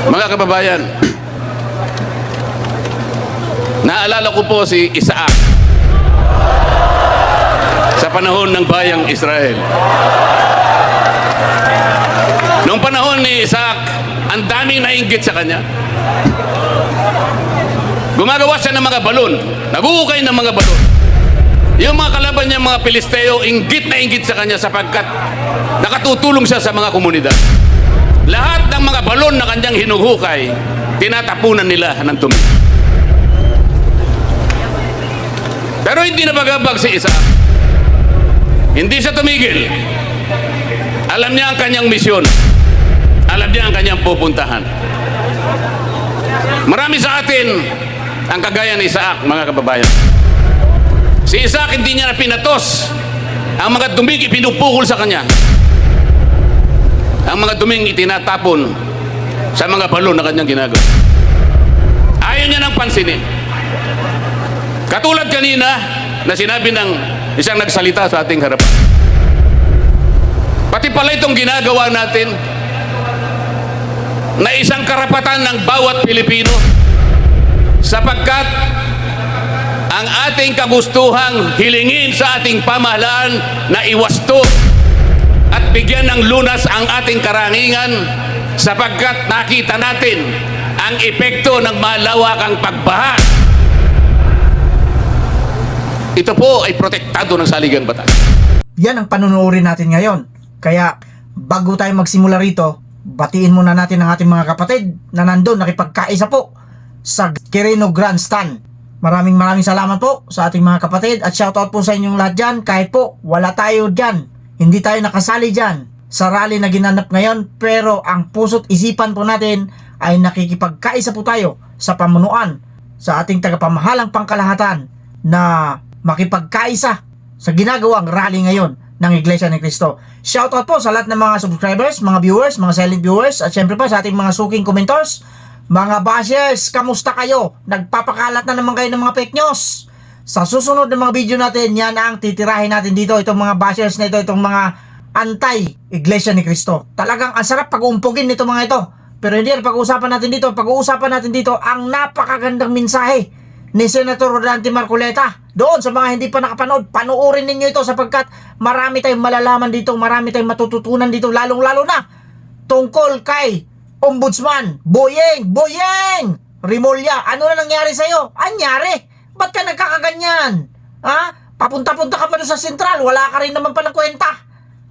Mga kababayan, naalala ko po si Isaac sa panahon ng bayang Israel. Noong panahon ni Isaac, ang daming nainggit sa kanya. Gumagawa siya ng mga balon, naguhukay ng mga balon. Yung mga kalaban niya, mga Pilisteo, inggit na inggit sa kanya sapagkat nakatutulong siya sa mga komunidad. Lahat ng mga balon na kanyang hinuhukay, tinatapunan nila ng tumi. Pero hindi na bagabag si Isaac. Hindi siya tumigil. Alam niya ang kanyang misyon. Alam niya ang kanyang pupuntahan. Marami sa atin ang kagaya ni Isaac, mga kababayan. Si Isaac hindi niya na pinatos ang mga duming ipinupukol sa kanya. Ang mga duming itinatapon sa mga balon na kanyang ginagawa. Ayaw niya nang pansinin. Katulad kanina na sinabi ng isang nagsalita sa ating harapan. Pati pala itong ginagawa natin na isang karapatan ng bawat Pilipino sapagkat ang ating kagustuhang hilingin sa ating pamahalaan na iwasto at bigyan ng lunas ang ating karangingan sapagkat nakita natin ang epekto ng malawakang pagbaha. Ito po ay protektado ng saligang batas. Yan ang panunuorin natin ngayon. Kaya bago tayo magsimula rito, batiin muna natin ang ating mga kapatid na nandun nakipagkaisa po sa Quirino Grandstand. Maraming salamat po sa ating mga kapatid at shoutout po sa inyong lahat dyan. Kahit po wala tayo dyan, hindi tayo nakasali dyan sa rally na ginanap ngayon, pero ang puso't isipan po natin ay nakikipagkaisa po tayo sa pamunuan sa ating tagapamahalang pangkalahatan na makipagkaisa sa ginagawang rally ngayon ng Iglesia ni Cristo. Shoutout po sa lahat ng mga subscribers, mga viewers, mga silent viewers, at syempre pa sa ating mga suking commenters. Mga bashers, kamusta kayo? Nagpapakalat na naman kayo ng mga fake news. Sa susunod na mga video natin, yan ang titirahin natin dito. Itong mga bashers na ito, itong mga anti-Iglesia ni Cristo. Talagang ang sarap pag-uumpugin nito mga ito. Pero hindi yan pag-uusapan natin dito. Pag-uusapan natin dito ang napakagandang mensahe ni Senator Rodante Marcoleta. Doon sa mga hindi pa nakapanood, panuorin ninyo ito sapagkat marami tayong malalaman dito, marami tayong matututunan dito, lalong-lalo na tungkol kay Ombudsman Boyeng Rimulya. Ano na nangyari sa'yo? Anyari? Ba't ka nagkakaganyan? Ha? Papunta-punta ka pa doon sa sentral, wala ka rin naman palang kwenta.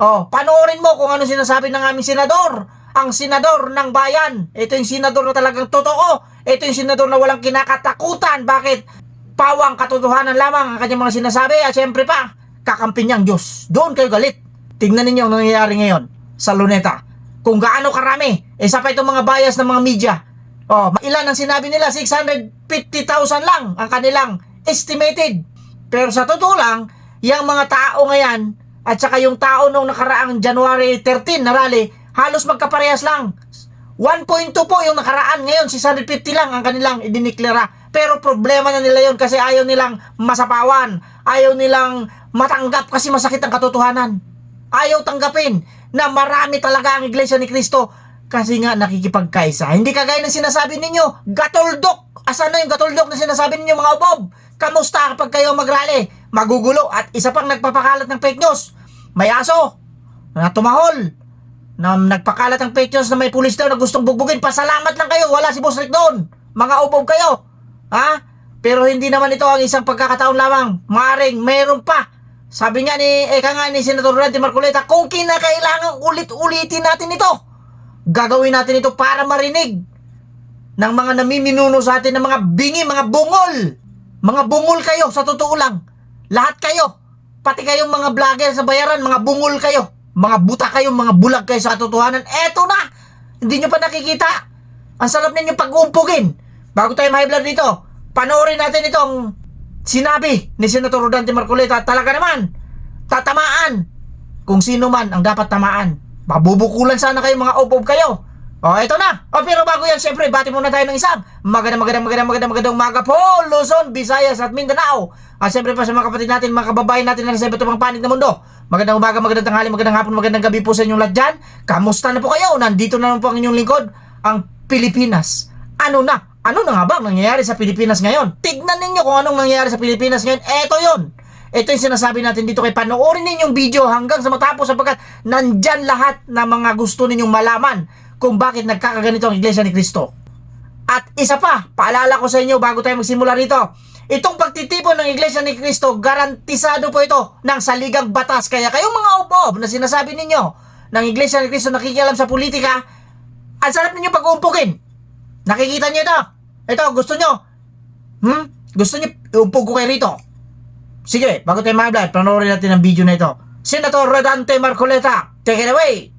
Oh, panoorin mo kung ano sinasabi ng aming senador. Ang senador ng bayan. Ito yung senador na talagang totoo. Ito yung senador na walang kinakatakutan. Bakit? Pawang katotohanan lamang ang kanyang mga sinasabi. At syempre pa, kakampi niyang Diyos. Doon kayo galit. Tingnan ninyo ang nangyayari ngayon sa Luneta. Kung gaano karami. Isa pa itong mga bias ng mga media. Oh, ilan ang sinabi nila? 650,000 lang ang kanilang estimated. Pero sa totoo lang, yung mga tao ngayon at saka yung tao nung nakaraang January 13 na rally, halos magkaparehas lang. 1.2 po yung nakaraan. Ngayon, 650 lang ang kanilang idiniklara. Pero problema na nila yon kasi ayaw nilang masapawan. Ayaw nilang matanggap kasi masakit ang katotohanan. Ayaw tanggapin na marami talaga ang Iglesia ni Cristo kasi nga nakikipagkaisa. Hindi kagaya ng sinasabi ninyo, gatoldok. Asan na yung gatoldok na sinasabi ninyo mga ubob? Kamusta kapag kayo magrally? Magugulo. At isa pang nagpapakalat ng fake news. May aso na tumahol na nagpakalat ng fake news na may pulis daw na gustong bugbugin. Pasalamat lang kayo, wala si Boss Rick doon. Mga ubob kayo. Ha? Pero hindi naman ito ang isang pagkakataon lamang. Maaring mayroon pa. Sabi nga ni Senator Rodante Marcoleta, kung kinakailangan ulit-ulitin natin ito, gagawin natin ito para marinig ng mga namiminuno sa atin ng mga bingi, mga bungol. Mga bungol kayo, sa totoo lang. Lahat kayo. Pati kayong mga vlogger sa bayaran, mga bungol kayo. Mga buta kayo, mga bulag kayo sa katotohanan. Eto na! Hindi nyo pa nakikita. Ang sarap ninyo pag-uumpugin. Bago tayo ma-vlog dito, panoorin natin itong sinabi ni Senator Rodante Marcoleta. Talaga naman, tatamaan kung sino man ang dapat tamaan. Mabubukulan sana kayo, mga op-op kayo. O, eto na. O, pero bago yan, syempre, bati muna tayo ng isang magandang umaga po, Luzon, Visayas at Mindanao. At syempre pa sa mga kapatid natin, mga kababayan natin na nasa iba't ibang panig na mundo. Magandang umaga, magandang tanghali, magandang hapon, magandang gabi po sa inyong lahat dyan. Kamusta na po kayo? Nandito na naman po ang inyong lingkod, ang Pilipinas. Ano na? Ano na nga ba ang nangyayari sa Pilipinas ngayon? Tignan ninyo kung anong nangyayari sa Pilipinas ngayon. Eto yon. Ito yung sinasabi natin dito kay panoorin ninyong video hanggang sa matapos sapagkat nandyan lahat na mga gusto ninyong malaman kung bakit nagkakaganito ang Iglesia ni Cristo. At isa pa, paalala ko sa inyo bago tayo magsimula rito, itong pagtitipon ng Iglesia ni Cristo, garantisado po ito ng saligang batas. Kaya kayong mga upo na sinasabi ninyo ng Iglesia ni Cristo nakikialam sa politika, ang sarap ninyo pag-uumpukin. Nakikita niyo ito? Ito, gusto nyo? Gusto nyo iumpog ko kayo rito? Sige, bago tayo mag-vlog, panoorin natin ang video na ito. Senator Rodante Marcoleta, take it away!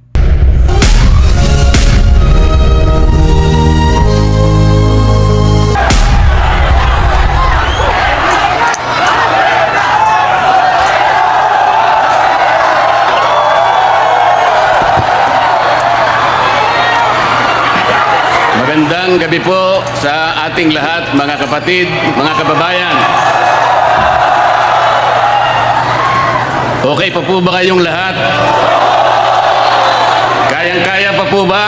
Magandang gabi po sa ating lahat, mga kapatid, mga kababayan. Okay pa po ba kayong lahat? Kayang-kaya pa po ba?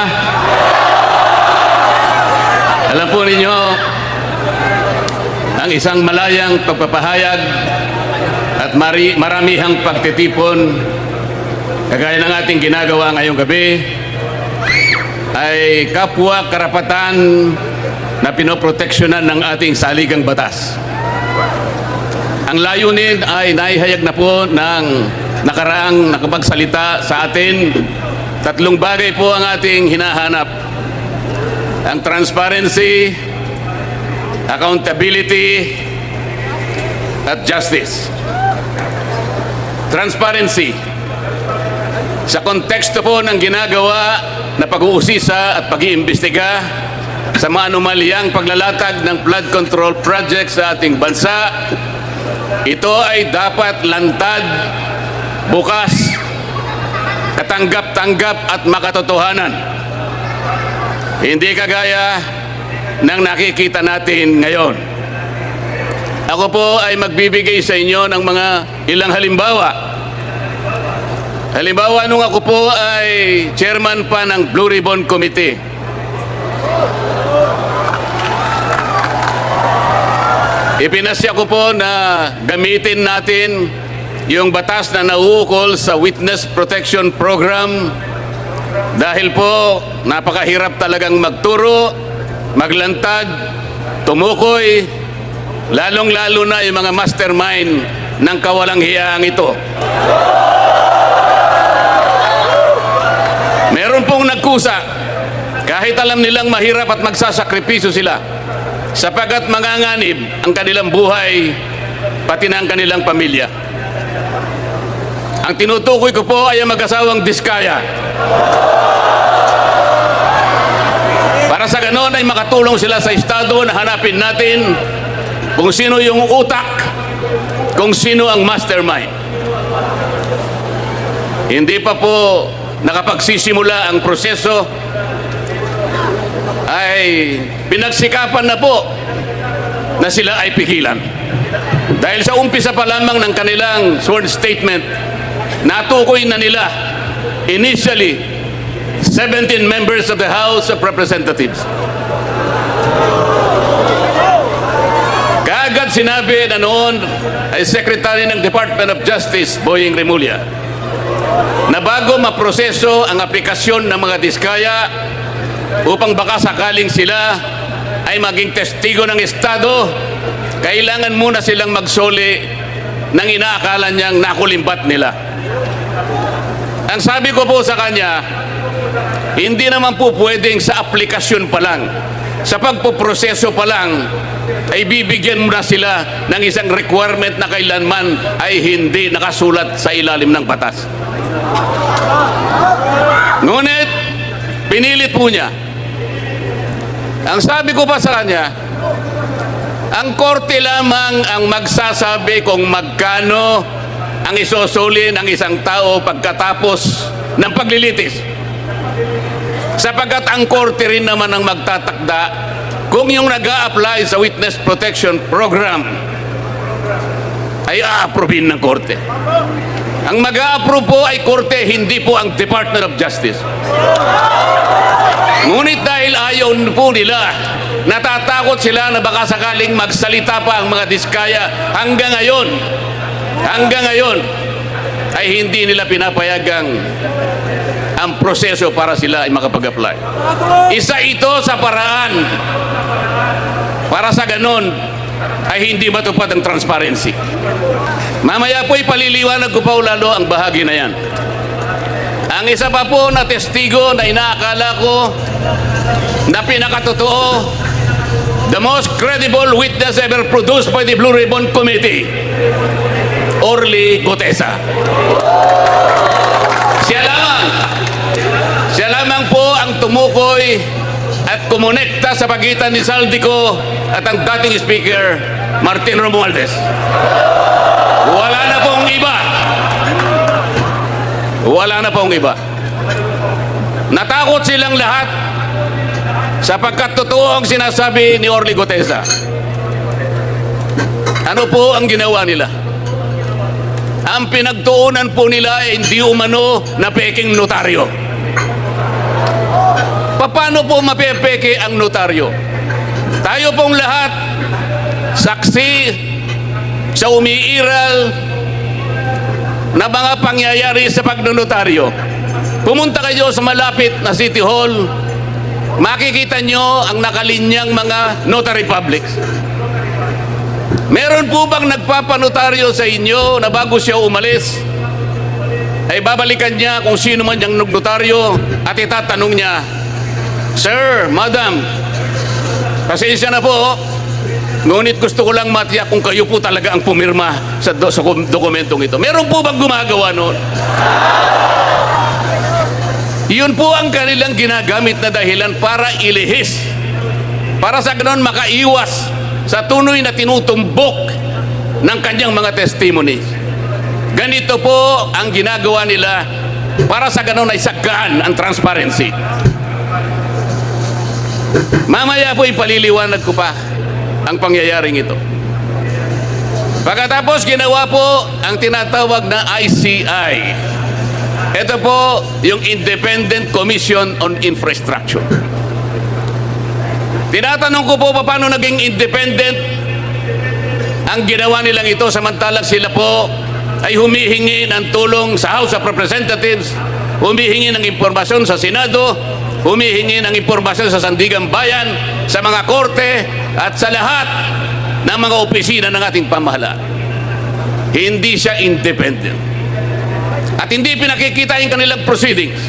Alam po ninyo, ang isang malayang pagpapahayag at maramihang pagtitipon, kagaya ng ating ginagawa ngayong gabi, ay kapwa karapatan na pinoproteksyonan ng ating saligang batas. Ang layunin ay naihayag na po ng nakaraang nakapagsalita sa atin. Tatlong bagay po ang ating hinahanap: ang transparency, accountability, at justice. Transparency. Sa konteksto po ng ginagawa na pag-uusisa at pag-iimbestiga sa mga anomalyang paglalatag ng flood control project sa ating bansa, ito ay dapat lantad, bukas, katanggap-tanggap at makatotohanan. Hindi kagaya ng nakikita natin ngayon. Ako po ay magbibigay sa inyo ng mga ilang halimbawa. Halimbawa, nung ako po ay chairman pa ng Blue Ribbon Committee, ipinasya ko po na gamitin natin yung batas na nauukol sa Witness Protection Program dahil po napakahirap talagang magturo, maglantad, tumukoy, lalong-lalo na yung mga mastermind ng kawalang hiyaang ito. Meron pong nagkusa, kahit alam nilang mahirap at magsasakripisyo sila, sapagat manganganib ang kanilang buhay, pati na ang kanilang pamilya. Ang tinutukoy ko po ay ang mag-asawang Diskaya. Para sa ganon ay makatulong sila sa Estado na hanapin natin kung sino yung utak, kung sino ang mastermind. Hindi pa po nakapagsisimula ang proseso, ay pinagsikapan na po na sila ay pigilan. Dahil sa umpisa pa lamang ng kanilang sworn statement, natukoy na nila initially 17 members of the House of Representatives. Kaagad sinabi na noon ay Secretary ng Department of Justice, Boying Remulla, na bago maproseso ang aplikasyon ng mga Diskaya upang baka sakaling sila ay maging testigo ng Estado, kailangan muna silang magsoli ng inaakala niyang nakulimbat nila. Ang sabi ko po sa kanya, hindi naman po pwedeng sa aplikasyon pa lang, sa pagpoproseso pa lang, ay bibigyan mo na sila ng isang requirement na kailanman ay hindi nakasulat sa ilalim ng batas. Ngunit, pinilit po niya. Ang sabi ko pa sa kanya, ang korte lamang ang magsasabi kung magkano ang isusuli ng isang tao pagkatapos ng paglilitis. Sapagkat ang korte rin naman ang magtatakda kung yung nag-a-apply sa Witness Protection Program ay a-approvein ng korte. Ang mag-a-approve po ay korte, hindi po ang Department of Justice. Ngunit dahil ayaw po nila, natatakot sila na baka sakaling magsalita pa ang mga diskaya hanggang ngayon ay hindi nila pinapayagang ang proseso para sila ay makapag-apply. Isa ito sa paraan para sa ganon ay hindi matupad ang transparency. Mamaya po ipaliliwanag ko pa lalo ang bahagi na yan. Ang isa pa po na testigo na inaakala ko na pinakatotoo, the most credible witness ever produced by the Blue Ribbon Committee, Orly Gutesa. Siya lamang po ang tumukoy at kumonekta sa pagitan ni Saldico at ang dating speaker, Martin Romualdez. Wala na pong iba. Wala na pong iba. Natakot silang lahat sapagkat totoo ang sinasabi ni Orly Gutesa. Ano po ang ginawa nila? Ang pinagtuunan po nila ay hindi umano na peking notaryo. Paano po mapepeke ang notaryo? Tayo pong lahat saksi sa umiiral na mga pangyayari sa pagnonotaryo. Pumunta kayo sa malapit na City Hall, makikita nyo ang nakalinyang mga notary publics. Meron po bang nagpapanotaryo sa inyo na bago siya umalis ay babalikan niya kung sino man niyang notaryo at itatanong niya, "Sir, Madam, pasensya na po, ngunit gusto ko lang matiyak kung kayo po talaga ang pumirma sa dokumentong ito." Meron po bang gumagawa noon? Yun po ang kanilang ginagamit na dahilan para ilihis, para sa ganoon makaiwas sa tunoy na tinutumbok ng kanyang mga testimonies. Ganito po ang ginagawa nila para sa ganoon ay sagaan ang transparency. Mamaya po ipaliliwanag ko pa ang pangyayaring ito. Pagkatapos ginawa po ang tinatawag na ICI. Ito po yung Independent Commission on Infrastructure. Tinatanong ko po paano naging independent ang ginawa nilang ito samantalang sila po ay humihingi ng tulong sa House of Representatives, humihingi ng impormasyon sa Senado, humihingi ng impormasyon sa Sandigan Bayan, sa mga korte at sa lahat ng mga opisina ng ating pamahalaan. Hindi siya independent. At hindi pinakikita yung kanilang proceedings.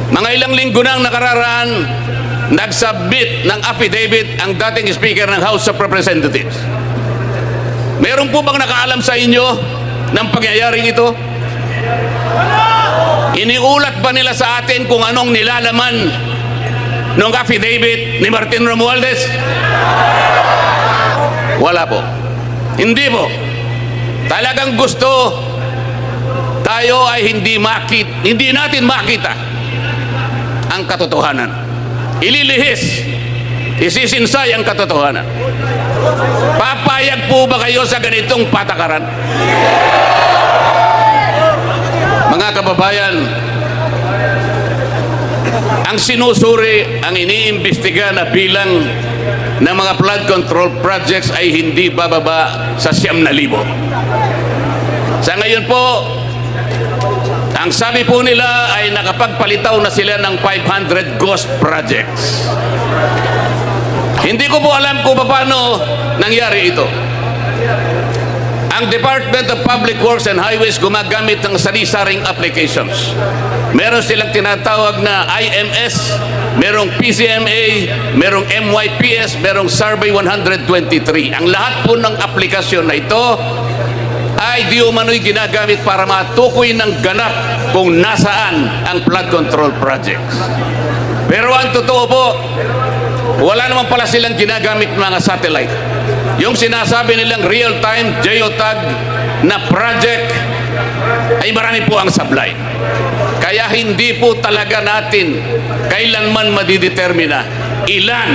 Mga ilang linggo nang nakararaan, nagsubmit ng affidavit ang dating Speaker ng House of Representatives. Meron po bang nakaalam sa inyo ng pangyayaring ito? Iniulat ba nila sa atin kung anong nilalaman ng affidavit ni Martin Romualdez? Wala po. Hindi po. Talagang gusto tayo ay hindi natin makita ang katotohanan. Ililihis, isisinsay ang katotohanan. Papayag po ba kayo sa ganitong patakaran? Mga kababayan, ang sinusuri, ang iniimbestiga na bilang ng mga flood control projects ay hindi bababa sa 9,000. Sa ngayon po, ang sabi po nila ay nakapagpalitaw na sila ng 500 ghost projects. Hindi ko po alam kung paano nangyari ito. Ang Department of Public Works and Highways gumagamit ng sari-saring applications. Meron silang tinatawag na IMS, merong PCMA, merong MYPS, merong Survey 123. Ang lahat po ng aplikasyon na ito ay di umano'y ginagamit para matukoy ng ganap kung nasaan ang flood control projects. Pero ang totoo po, wala naman pala silang ginagamit mga satellite. Yung sinasabi nilang real-time geotag na project ay marami po ang sablay. Kaya hindi po talaga natin kailanman madidetermina ilan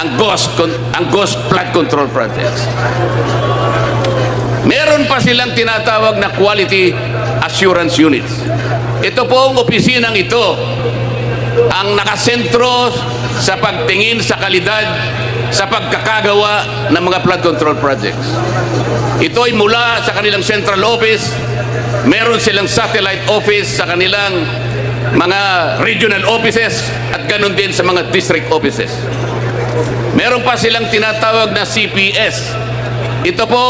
ang ghost flood control projects. Meron pa silang tinatawag na quality assurance units. Ito po ang opisinang ito ang nakasentro sa pagtingin sa kalidad sa pagkakagawa ng mga flood control projects. Ito ay mula sa kanilang central office, meron silang satellite office sa kanilang mga regional offices at ganun din sa mga district offices. Meron pa silang tinatawag na CPS. Ito po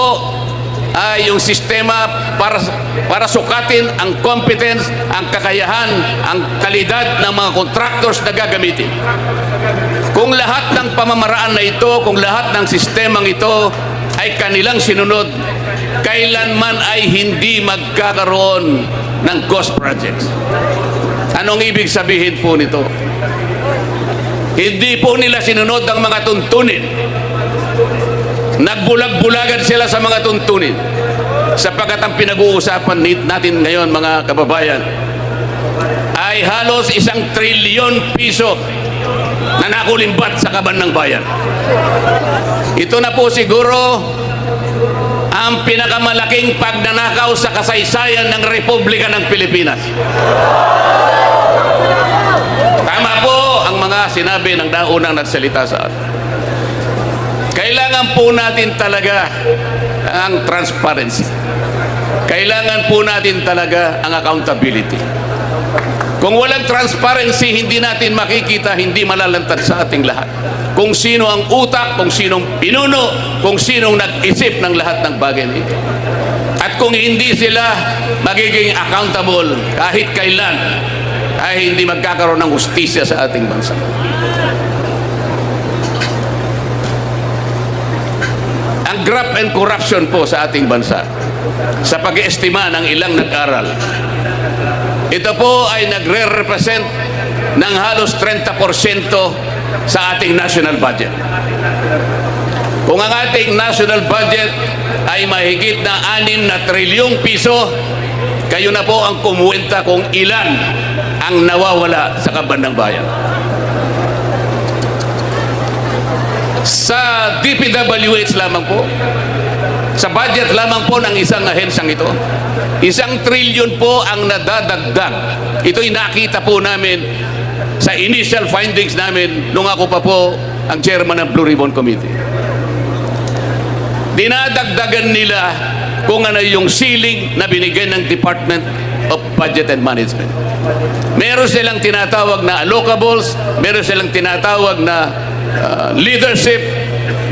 ay yung sistema para sukatin ang competence, ang kakayahan, ang kalidad ng mga contractors na gagamitin. Kung lahat ng pamamaraan na ito, kung lahat ng sistemang ito ay kanilang sinunod, kailanman ay hindi magkakaroon ng ghost projects. Anong ibig sabihin po nito? Hindi po nila sinunod ang mga tuntunin. Nagbulag-bulagan sila sa mga tuntunin. Sapagkat ang pinag-uusapan natin ngayon, mga kababayan, ay halos 1 trilyon piso na nakulimbat sa kaban ng bayan. Ito na po siguro ang pinakamalaking pagnanakaw sa kasaysayan ng Republika ng Pilipinas. Tama po ang mga sinabi ng naunang nagsalita sa atin. Kailangan po natin talaga ang transparency. Kailangan po natin talaga ang accountability. Kung walang transparency, hindi natin makikita, hindi malalantad sa ating lahat. Kung sino ang utak, kung sinong pinuno, kung sinong nag-isip ng lahat ng bagay na ito. At kung hindi sila magiging accountable kahit kailan, ay hindi magkakaroon ng hustisya sa ating bansa. Ang graft and corruption po sa ating bansa, sa pag-iestima ng ilang nag-aral, ito po ay nagre-represent ng halos 30% sa ating national budget. Kung ang ating national budget ay mahigit na 6 na trilyong piso, kayo na po ang kumuwenta kung ilan ang nawawala sa kaban ng bayan. Sa DPWH lamang po, sa budget lamang po ng isang ahensyang ito, 1 trilyon po ang nadadagdag. Ito'y nakita po namin sa initial findings namin nung ako pa po ang chairman ng Blue Ribbon Committee. Dinadagdagan nila kung ano yung ceiling na binigay ng Department of Budget and Management. Meron silang tinatawag na allocables, meron silang tinatawag na leadership,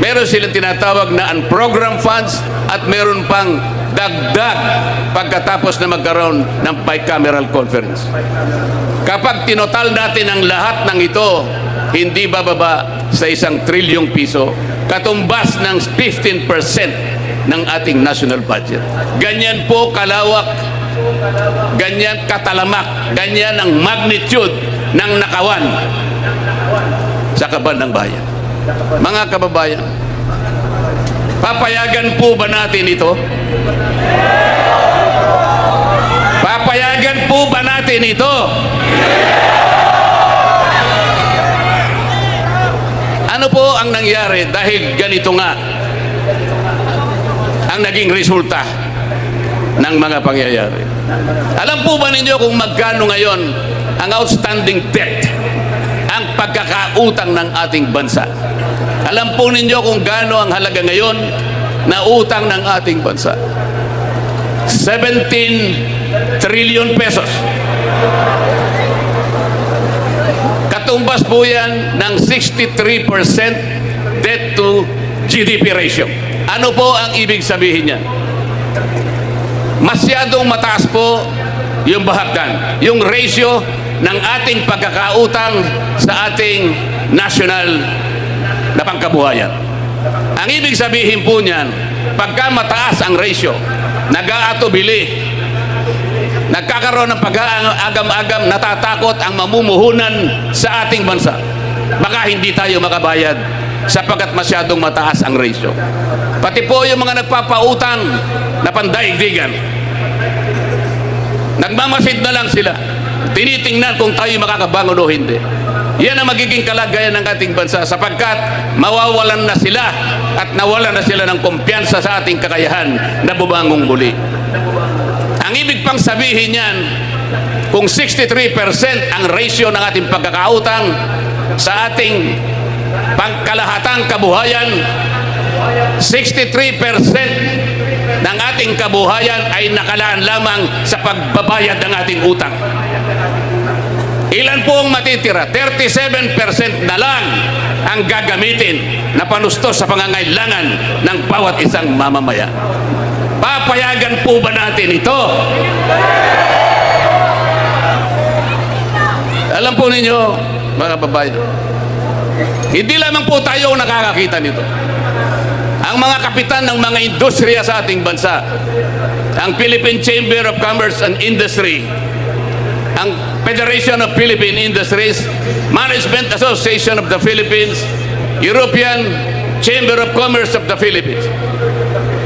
meron silang tinatawag na unprogrammed funds, at meron pang dagdag pagkatapos na magkaroon ng bicameral conference. Kapag tinotal natin ang lahat ng ito, hindi bababa sa 1 trilyong piso, katumbas ng 15% ng ating national budget. Ganyan po kalawak, ganyan katalamak, ganyan ang magnitude ng nakawan sa kaban ng bayan. Mga kababayan, papayagan po ba natin ito? Papayagan po ba natin ito? Ano po ang nangyari dahil ganito nga ang naging resulta ng mga pangyayari? Alam po ba ninyo kung magkano ngayon ang outstanding debt, ang pagkakautang ng ating bansa? Alam po ninyo kung gaano ang halaga ngayon na utang ng ating bansa? 17 trillion pesos. Katumbas po yan ng 63% debt to GDP ratio. Ano po ang ibig sabihin niyan? Masyadong mataas po yung bahagdan, yung ratio ng ating pagkakautang sa ating national na pangkabuhayan. Ang ibig sabihin po niyan, pagka mataas ang ratio, nag-aatubili, nagkakaroon ng pag-aagam-agam, natatakot ang mamumuhunan sa ating bansa. Baka hindi tayo makabayad sapagkat masyadong mataas ang ratio. Pati po yung mga nagpapautang na pandaigdigan, nagmamasid na lang sila, tinitingnan kung tayo makakabangon o hindi. Yan ang magiging kalagayan ng ating bansa sapagkat mawawalan na sila at nawalan na sila ng kumpiyansa sa ating kakayahan na bumangong muli. Ang ibig pang sabihin yan, kung 63% ang ratio ng ating pagkakautang sa ating pangkalahatang kabuhayan, 63% ng ating kabuhayan ay nakalaan lamang sa pagbabayad ng ating utang. Ilan po ang matitira? 37% na lang ang gagamitin na panustos sa pangangailangan ng bawat isang mamamayan. Papayagan po ba natin ito? Alam po ninyo, mga kababayan, hindi lamang po tayo ang nakakakita nito. Ang mga kapitan ng mga industriya sa ating bansa, ang Philippine Chamber of Commerce and Industry, ang Federation of Philippine Industries, Management Association of the Philippines, European Chamber of Commerce of the Philippines,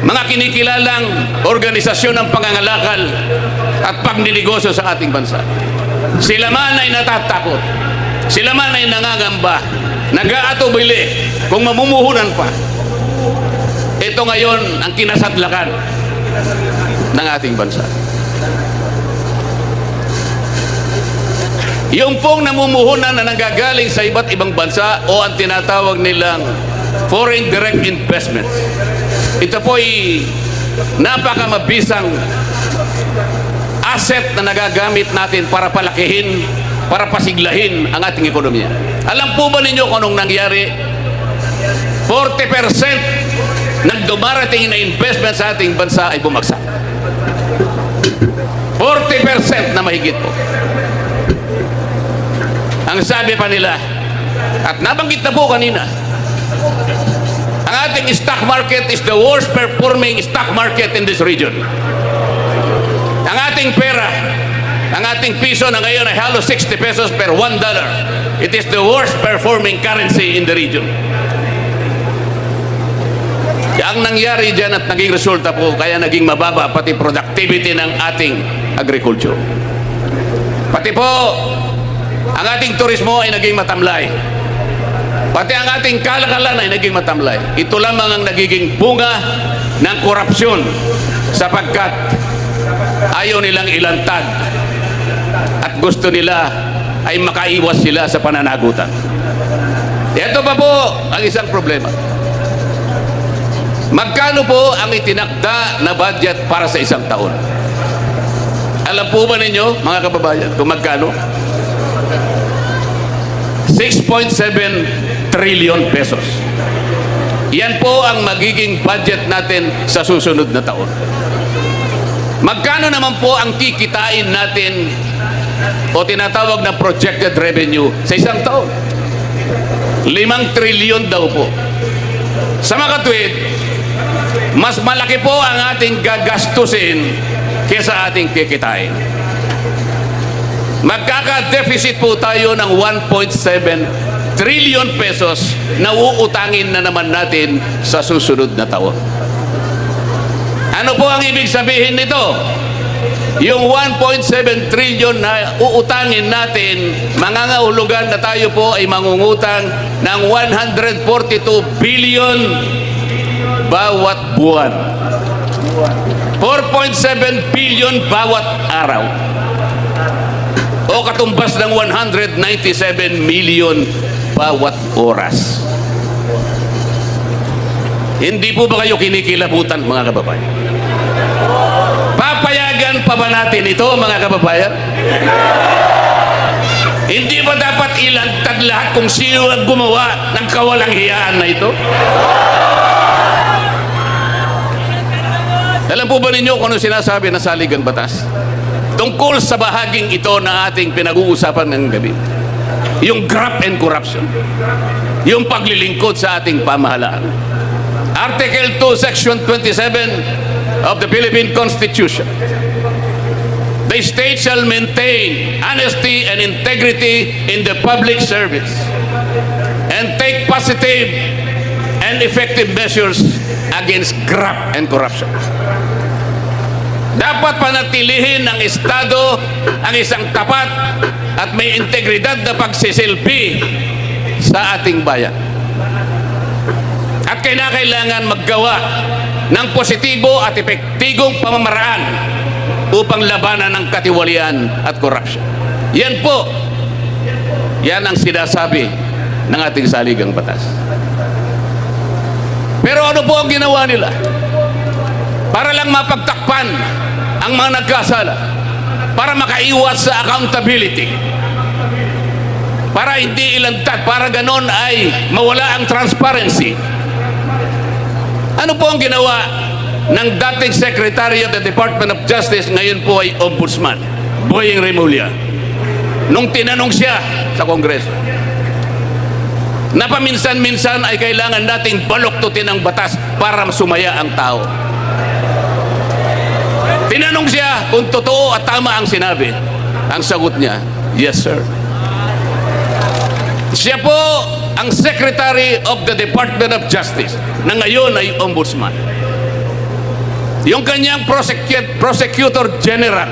mga kinikilalang organisasyon ng pangangalakal at pagninegosyo sa ating bansa. Sila man ay natatakot, sila man ay nangangamba, nag-aatubili kung mamumuhunan pa. Ito ngayon ang kinasadlakan ng ating bansa. Yung pong namumuhunan na nanggagaling sa iba't ibang bansa o ang tinatawag nilang foreign direct investments, ito po ay napakamabisang asset na nagagamit natin para palakihin, para pasiglahin ang ating ekonomiya. Alam po ba ninyo kung anong nangyari? 40% ng dumarating na investment sa ating bansa ay bumagsak. 40% na mahigit po. Ang sabi pa nila, at nabanggit na po kanina, ang ating stock market is the worst performing stock market in this region. Ang ating pera, ang ating piso na ngayon ay halos 60 pesos per $1. It is the worst performing currency in the region. Ang nangyari dyan at naging resulta po, kaya naging mababa pati productivity ng ating agriculture. Pati po, ang ating turismo ay naging matamlay. Pati ang ating kalakalan ay naging matamlay. Ito lamang ang nagiging bunga ng korupsyon sapagkat ayaw nilang ilantad at gusto nila ay makaiwas sila sa pananagutan. Ito pa po ang isang problema. Magkano po ang itinakda na budget para sa isang taon? Alam po ba ninyo, mga kababayan, kung magkano? 6.7 trillion pesos. Yan po ang magiging budget natin sa susunod na taon. Magkano naman po ang kikitain natin o tinatawag na projected revenue sa isang taon? 5 trillion daw po. Sa makatwid, mas malaki po ang ating gagastusin kaysa ating kikitain. Magkaka-deficit po tayo ng 1.7 trillion pesos na uutangin na naman natin sa susunod na taon. Ano po ang ibig sabihin nito? Yung 1.7 trillion na uutangin natin, mangangahulugan na tayo po ay mangungutang ng 142 billion bawat buwan. 4.7 billion bawat araw. O katumbas ng 197 million bawat oras. Hindi po ba kayo kinikilabutan, mga kababayan? Papayagan pa ba natin ito, mga kababayan? Hindi ba dapat ilantad lahat kung sino ang gumawa ng kawalang hiyaan na ito? Alam po ba ninyo kung ano sinasabi ng saligang batas? Tungkol sa bahaging ito na ating pinag-uusapan ng gabi. Yung graft and corruption. Yung paglilingkod sa ating pamahalaan. Article 2, Section 27 of the Philippine Constitution. The state shall maintain honesty and integrity in the public service and take positive and effective measures against graft and corruption. Dapat panatilihin ng Estado ang isang tapat at may integridad na pagsisilbi sa ating bayan. At kailangan maggawa ng positibo at epektigong pamamaraan upang labanan ang katiwalian at corruption. Yan po, yan ang sinasabi ng ating saligang batas. Pero ano po ang ginawa nila? Para lang mapagtakpan ang mga nagkasala, para makaiwas sa accountability, para hindi ilantad, para ganon ay mawala ang transparency. Ano po ang ginawa ng dating Secretary of the Department of Justice, ngayon po ay Ombudsman, Boying Remulla, nung tinanong siya sa Kongreso na paminsan-minsan ay kailangan nating baluktutin ang batas para sumaya ang tao. Tinanong siya kung totoo at tama ang sinabi. Ang sagot niya, yes sir. Siya po ang Secretary of the Department of Justice na ngayon ay Ombudsman. Yung kanyang Prosecutor General,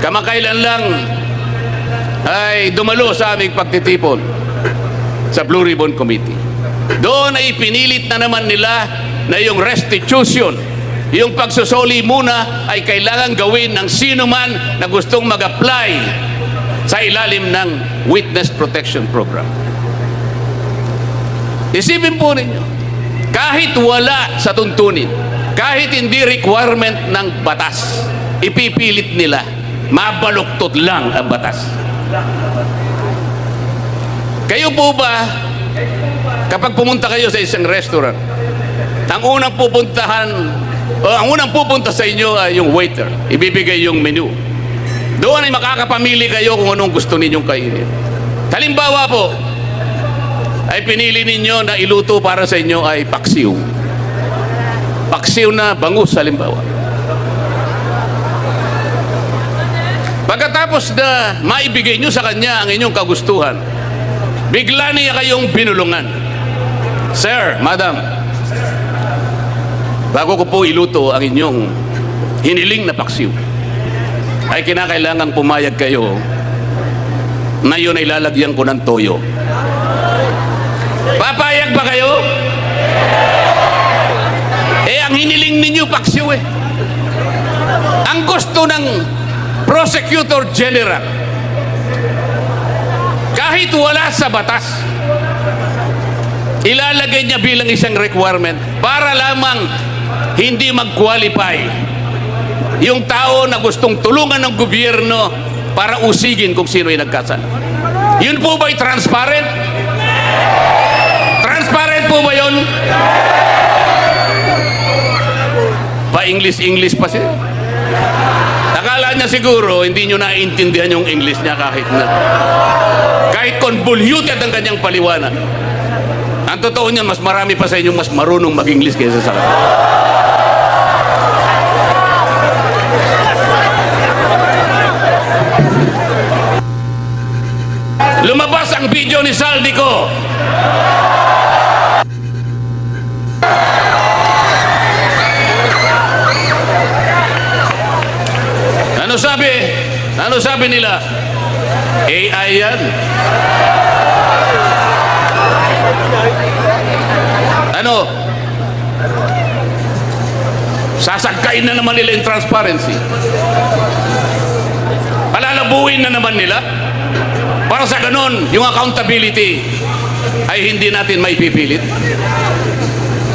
kamakailan lang ay dumalo sa aming pagtitipon sa Blue Ribbon Committee. Doon ay pinilit na naman nila na yung restitution, yung pagsusoli muna ay kailangan gawin ng sino man na gustong mag-apply sa ilalim ng Witness Protection Program. Isipin po ninyo, kahit wala sa tuntunin, kahit hindi requirement ng batas, ipipilit nila, mabaluktot lang ang batas. Kayo po ba, kapag pumunta kayo sa isang restaurant, ang unang pupuntahan, o ang unang pupunta sa inyo ay yung waiter, ibibigay yung menu. Doon ay makakapamili kayo kung anong gusto ninyong kainin. Halimbawa po, ay pinili ninyo na iluto para sa inyo ay paksiw. Paksiw na bangus, halimbawa. Pagkatapos na maibigay nyo sa kanya ang inyong kagustuhan, bigla niya kayong binulungan. Sir, madam, bago ko po iluto ang inyong hiniling na paksiw, ay kinakailangan pumayag kayo na yun ay lalagyan ko ng toyo. Papayag ba kayo? Ang hiniling ninyo paksiw eh. Ang gusto ng Prosecutor General, kahit wala sa batas, ilalagay niya bilang isang requirement para lamang hindi mag-qualify yung tao na gustong tulungan ng gobyerno para usigin kung sino ay nagkasala. Yun po ba'y transparent? Transparent po ba yun? Pa-English pa siya. Akala niya siguro hindi nyo naiintindihan yung English niya kahit convoluted ang kanyang paliwanag. Ang totoo niya, mas marami pa sa inyo mas marunong mag-English kaysa sa kanya. Lumabas ang video ni Saldico. Ano sabi nila? AI yan. Ano? Sasagkain na naman nila yung transparency. Palalabuin na naman nila. Para sa ganun, yung accountability ay hindi natin maipipilit.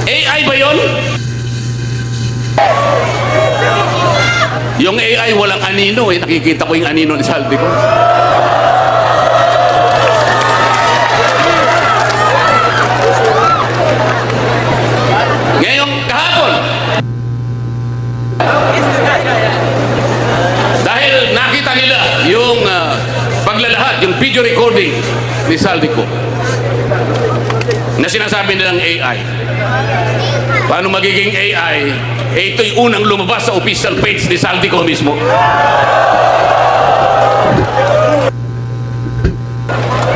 AI ba yun? Yung AI walang anino eh. Nakikita ko yung anino ni Saldico. Ngayong kahapon, dahil nakita nila yung paglalahad, yung video recording ni Saldico na sinasabi nilang AI. Paano magiging AI? Ito'y unang lumabas sa official page ni Saldico mismo.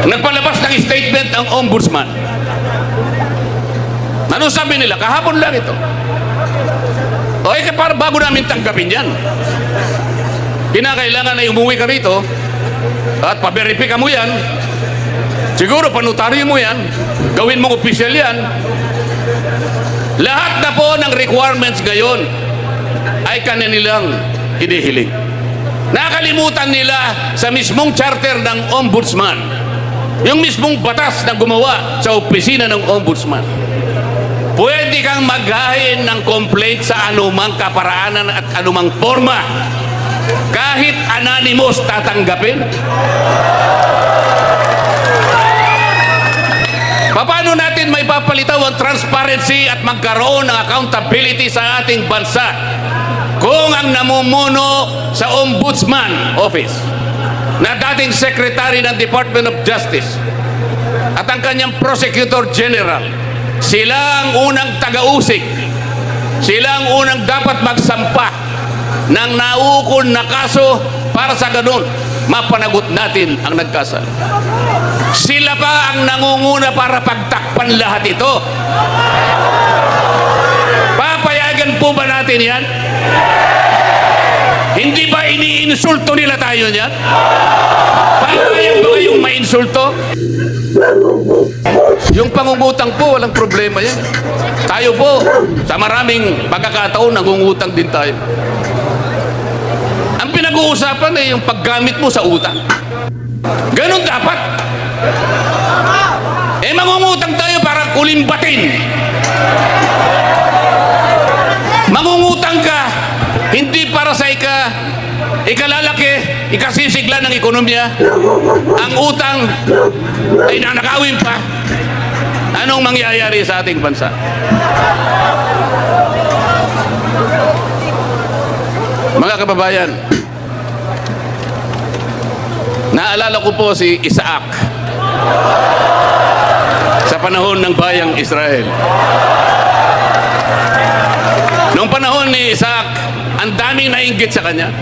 Nagpalabas ng statement ang Ombudsman. Ano sabi nila? Kahapon lang ito. O para bago namin tanggapin yan, kinakailangan na umuwi ka rito at paberipika mo yan. Siguro panutaryo mo yan, gawin mong official yan. Lahat na po ng requirements ngayon ay kanilang hinihiling. Nakalimutan nila sa mismong charter ng Ombudsman, yung mismong batas na gumawa sa opisina ng Ombudsman. Pwede kang maghain ng complaint sa anumang kaparaanan at anumang forma. Kahit anonymous tatanggapin. Paano natin may papalitaw ang transparency at magkaroon ng accountability sa ating bansa kung ang namumuno sa Ombudsman Office na dating Secretary ng Department of Justice at ang kanyang Prosecutor General, sila ang unang taga-usig, sila ang unang dapat magsampa ng naukol na kaso para sa ganun mapanagot natin ang nagkasala. Sila pa ang nangunguna para pagtakpan lahat ito. Papayagan po ba natin yan? Hindi ba iniinsulto nila tayo niyan? Papayag ba kayong mainsulto? Yung pangungutang po, walang problema yan. Tayo po, sa maraming pagkakataon, nangungutang din tayo. Ang pinag-uusapan ay yung paggamit mo sa utang. Ganon dapat. Mangungutang tayo para kulimbatin. Mangungutang ka, hindi para sa ikalalaki, ikasisigla ng ekonomiya. Ang utang ay nanakawin pa. Anong mangyayari sa ating bansa? Mga kababayan, naalala ko po si Isaac sa panahon ng bayang Israel. Noong panahon ni Isaac, ang daming nainggit sa kanya.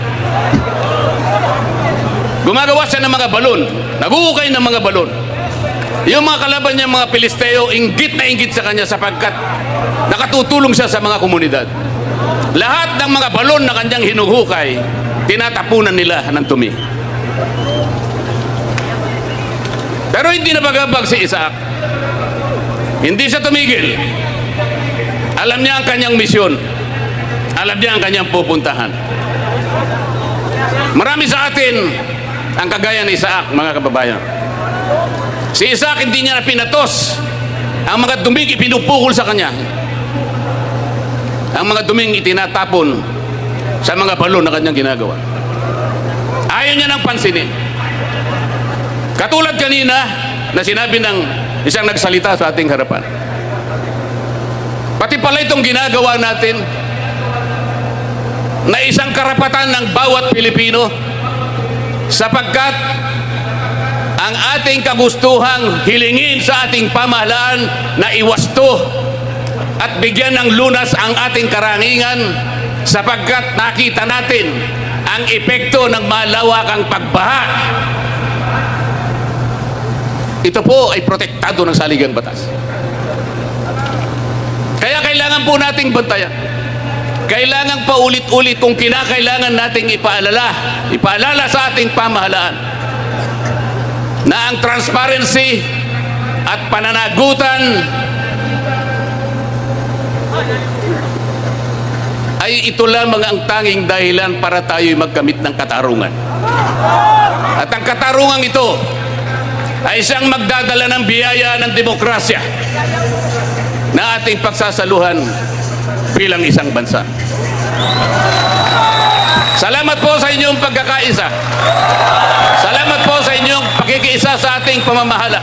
Gumagawa siya ng mga balon, naguukay ng mga balon. Yung mga kalaban niya, mga Pilisteo, inggit na inggit sa kanya sapagkat nakatutulong siya sa mga komunidad. Lahat ng mga balon na kanyang hinuhukay, tinatapunan nila ng tumi. Pero hindi na bagabag si Isaac. Hindi siya tumigil. Alam niya ang kanyang misyon. Alam niya ang kanyang pupuntahan. Marami sa atin ang kagaya ni Isaac, mga kababayan. Si Isaac, hindi niya na pinatos ang mga duming ipinupukol sa kanya. Ang mga duming itinatapon sa mga balon na kanyang ginagawa. Ayaw niya nang pansinin. Katulad kanina na sinabi ng isang nagsalita sa ating harapan. Pati pala itong ginagawa natin na isang karapatan ng bawat Pilipino sapagkat ang ating kagustuhang hilingin sa ating pamahalaan na iwasto at bigyan ng lunas ang ating karangingan sapagkat nakita natin ang epekto ng malawakang pagbaha. Ito po ay protektado ng saligang batas. Kaya kailangan po nating bantayan. Kailangan pa ulit-ulit kung kinakailangan nating ipaalala sa ating pamahalaan na ang transparency at pananagutan ay ito lamang ang tanging dahilan para tayo'y magkamit ng katarungan. At ang katarungan ito ay siyang magdadala ng biyaya ng demokrasya na ating pagsasaluhan bilang isang bansa. Salamat po sa inyong pagkakaisa. Salamat po sa inyong pakikiisa sa ating pamamahala.